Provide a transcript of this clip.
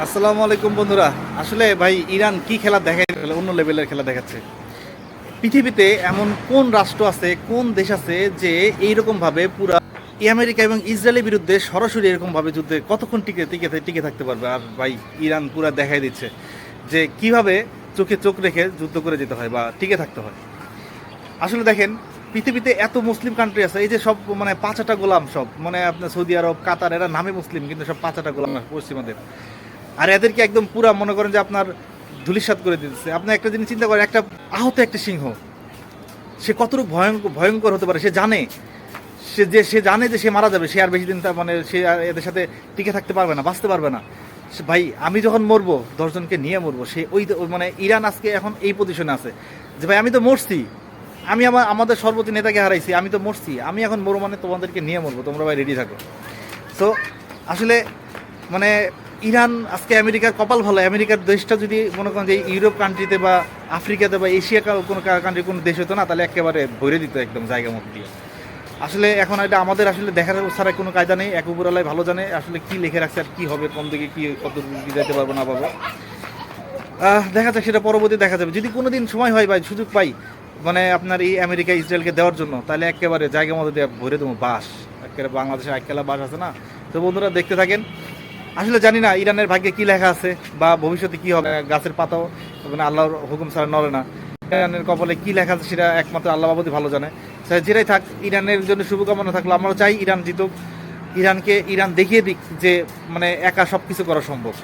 আসসালামু আলাইকুম বন্ধুরা। আসলে ভাই ইরান কি খেলা দেখায়, অন্য লেভেলের খেলা দেখাচ্ছে। পৃথিবীতে এমন কোন রাষ্ট্র আছে, কোন দেশ আছে যে এইরকম ভাবে পুরা আমেরিকা এবং ইসরায়েলের বিরুদ্ধে সরাসরি এরকম ভাবে যুদ্ধে কতক্ষণ টিকে টিকে টিকে থাকতে পারবে? আর ভাই ইরান পুরা দেখাই দিচ্ছে যে কিভাবে চোখে চোখ রেখে যুদ্ধ করে যেতে হয় বা টিকে থাকতে হয়। আসলে দেখেন, পৃথিবীতে এত মুসলিম কান্ট্রি আছে, এই যে সব মানে পাঁচাটা গোলাম, সব মানে আপনার সৌদি আরব, কাতার, এরা নামে মুসলিম কিন্তু সব পাঁচাটা গোলাম পশ্চিমাদের। আর এদেরকে একদম পুরা মনে করেন যে আপনার ধূলিসাৎ করে দিতেছে। আপনি একটা জিনিস চিন্তা করেন, একটা আহত একটা সিংহ সে কতটুকু ভয়ঙ্কর ভয়ঙ্কর হতে পারে। সে জানে যে সে মারা যাবে, সে আর বেশি দিন মানে সে আর এদের সাথে টিকে থাকতে পারবে না, বাঁচতে পারবে না। ভাই আমি যখন মরবো 10 জনকে নিয়ে মরবো। সে মানে ইরান আজকে এখন এই পজিশনে আছে যে ভাই আমি তো মরছি, আমি আমাদের সর্বোচ্চ নেতাকে হারাইছি, আমি তো মরছি, আমি এখন মরবো মানে তোমাদেরকে নিয়ে মরবো, তোমরা ভাই রেডি থাকো। সো আসলে মানে ইরান আজকে আমেরিকার কপাল ভালো। আমেরিকার দেশটা যদি মনে করেন যে ইউরোপ কান্ট্রিতে বা আফ্রিকাতে বা এশিয়া কোনো কান্ট্রি কোনো দেশ হতো না, তাহলে একেবারে ভরে দিত একদম জায়গা মতো দিয়ে। আসলে এখন এটা আমাদের আসলে দেখার ছাড়া কোনো কায়দা নেই। এক উপরওয়ালাই ভালো জানে আসলে কি লিখে রাখছে আর কি হবে, কোন দিকে কি কত কি যেতে পারবো না পাবো। দেখা যাক, সেটা পরবর্তী দেখা যাবে। যদি কোনো দিন সময় হয় ভাই, সুযোগ পাই মানে আপনার এই আমেরিকা ইসরায়েলকে দেওয়ার জন্য, তাহলে একেবারে জায়গা মতো দিয়ে ভরে দেবো বাস। একেবারে বাংলাদেশের এককেলা বাস আছে না। তো বন্ধুরা দেখতে থাকেন। আসলে জানি না ইরানের ভাগ্যে কি লেখা আছে বা ভবিষ্যতে কি হবে। গাছের পাতাও মানে আল্লাহর হুকুম ছাড়া নড়ে না। ইরানের কপালে কি লেখা আছে সেটা একমাত্র আল্লাহ বাবুই ভালো জানে। যেটাই থাক, ইরানের জন্য শুভকামনা থাকলো। আমরা চাই ইরান জিতুক, ইরান দেখিয়ে দিক যে মানে একা সব কিছু করা সম্ভব।